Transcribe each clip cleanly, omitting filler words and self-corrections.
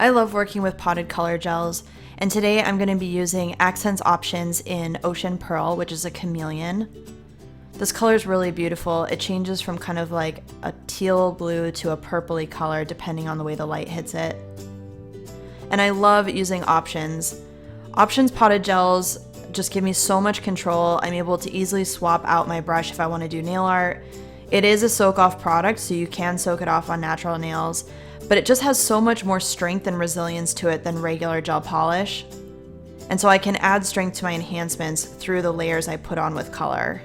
I love working with potted color gels, and today I'm going to be using Accents Options in Ocean Pearl, which is a chameleon. This color is really beautiful. It changes from kind of like a teal blue to a purpley color depending on the way the light hits it. And I love using options. Options potted gels just give me so much control. I'm able to easily swap out my brush if I want to do nail art. It is a soak-off product, so you can soak it off on natural nails, but it just has so much more strength and resilience to it than regular gel polish. And so I can add strength to my enhancements through the layers I put on with color.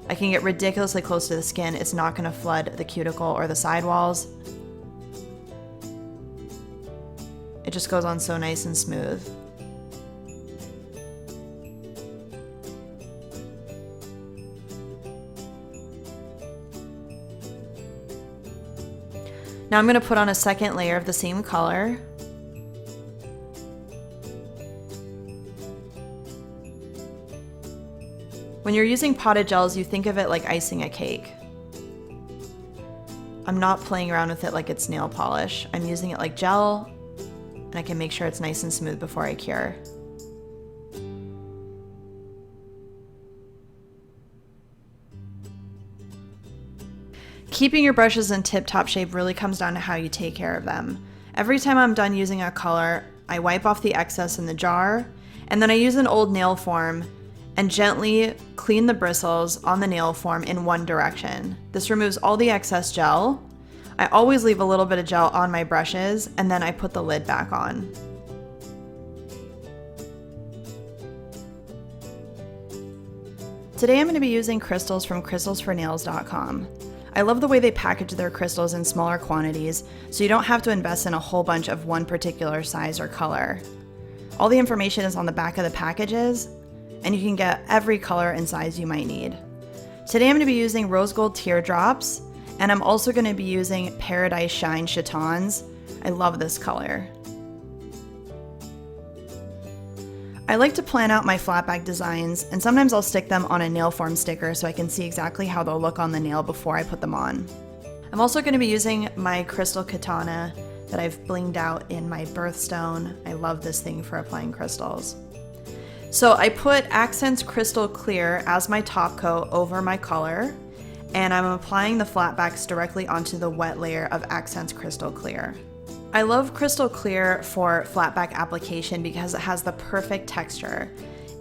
I can get ridiculously close to the skin. It's not going to flood the cuticle or the sidewalls. It just goes on so nice and smooth. Now I'm going to put on a second layer of the same color. When you're using potted gels, you think of it like icing a cake. I'm not playing around with it like it's nail polish. I'm using it like gel, and I can make sure it's nice and smooth before I cure. Keeping your brushes in tip-top shape really comes down to how you take care of them. Every time I'm done using a color, I wipe off the excess in the jar, and then I use an old nail form and gently clean the bristles on the nail form in one direction. This removes all the excess gel. I always leave a little bit of gel on my brushes, and then I put the lid back on. Today I'm going to be using crystals from crystalsfornails.com. I love the way they package their crystals in smaller quantities, so you don't have to invest in a whole bunch of one particular size or color. All the information is on the back of the packages, and you can get every color and size you might need. Today I'm going to be using rose gold teardrops, and I'm also going to be using Paradise Shine Chatons. I love this color. I like to plan out my flat back designs, and sometimes I'll stick them on a nail form sticker so I can see exactly how they'll look on the nail before I put them on. I'm also going to be using my crystal katana that I've blinged out in my birthstone. I love this thing for applying crystals. So I put Accents Crystal Clear as my top coat over my color, and I'm applying the flat backs directly onto the wet layer of Accents Crystal Clear. I love Crystal Clear for flat back application because it has the perfect texture.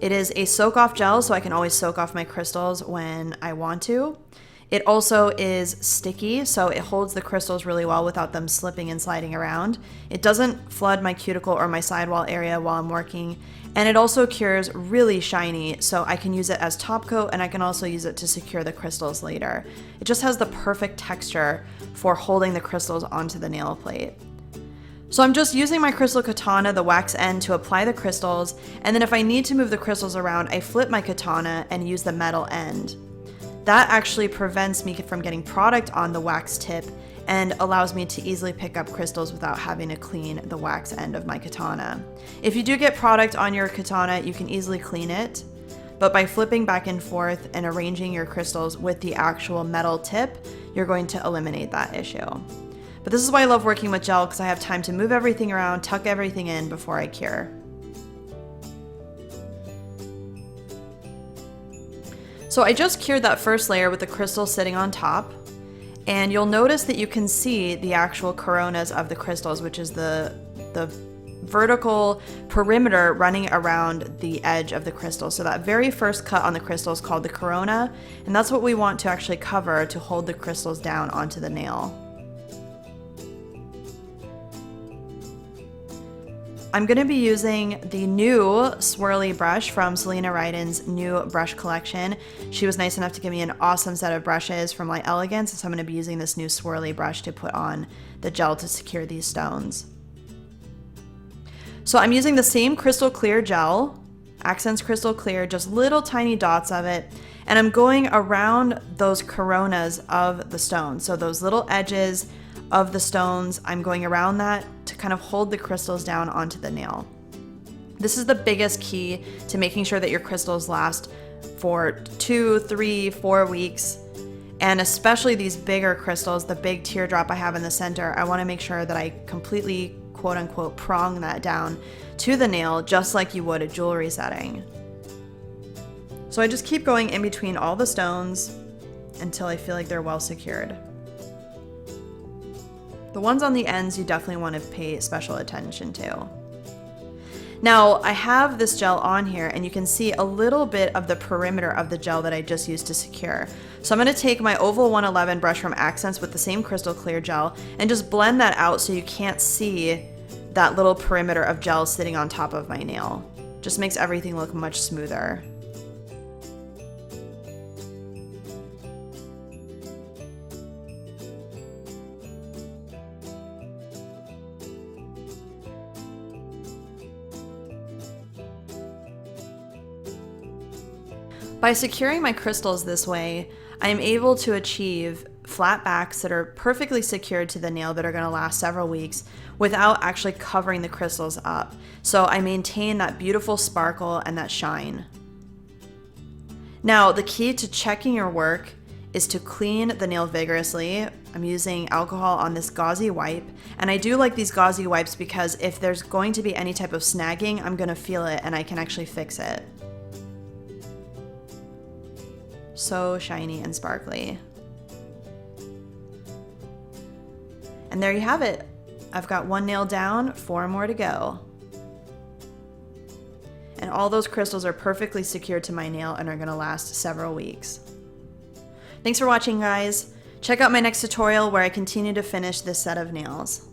It is a soak-off gel, so I can always soak off my crystals when I want to. It also is sticky, so it holds the crystals really well without them slipping and sliding around. It doesn't flood my cuticle or my sidewall area while I'm working, and it also cures really shiny, so I can use it as top coat, and I can also use it to secure the crystals later. It just has the perfect texture for holding the crystals onto the nail plate. So I'm just using my crystal katana, the wax end, to apply the crystals, and then if I need to move the crystals around, I flip my katana and use the metal end. That actually prevents me from getting product on the wax tip and allows me to easily pick up crystals without having to clean the wax end of my katana. If you do get product on your katana, you can easily clean it, but by flipping back and forth and arranging your crystals with the actual metal tip, you're going to eliminate that issue. But this is why I love working with gel, because I have time to move everything around, tuck everything in before I cure. So I just cured that first layer with the crystal sitting on top, and you'll notice that you can see the actual coronas of the crystals, which is the vertical perimeter running around the edge of the crystal. So that very first cut on the crystal is called the corona, and that's what we want to actually cover to hold the crystals down onto the nail. I'm going to be using the new swirly brush from Selena Ryden's new brush collection. She was nice enough to give me an awesome set of brushes from Light Elegance, so I'm going to be using this new swirly brush to put on the gel to secure these stones. So I'm using the same crystal clear gel, Accents Crystal Clear, just little tiny dots of it, and I'm going around those coronas of the stones. So those little edges of the stones, I'm going around that to kind of hold the crystals down onto the nail. This is the biggest key to making sure that your crystals last for 2, 3, 4 weeks And especially these bigger crystals, the big teardrop I have in the center, I want to make sure that I completely, quote unquote, prong that down to the nail just like you would a jewelry setting. So I just keep going in between all the stones until I feel like they're well secured. The ones on the ends you definitely want to pay special attention to. Now I have this gel on here and you can see a little bit of the perimeter of the gel that I just used to secure. So I'm going to take my Oval 111 brush from Accents with the same crystal clear gel and just blend that out so you can't see that little perimeter of gel sitting on top of my nail. Just makes everything look much smoother. By securing my crystals this way, I am able to achieve flat backs that are perfectly secured to the nail that are going to last several weeks without actually covering the crystals up. So I maintain that beautiful sparkle and that shine. Now, the key to checking your work is to clean the nail vigorously. I'm using alcohol on this gauzy wipe, and I do like these gauzy wipes because if there's going to be any type of snagging, I'm going to feel it and I can actually fix it. So shiny and sparkly. And there you have it. I've got one nail down, 4 more to go. And all those crystals are perfectly secured to my nail and are going to last several weeks. Thanks for watching, guys. Check out my next tutorial where I continue to finish this set of nails.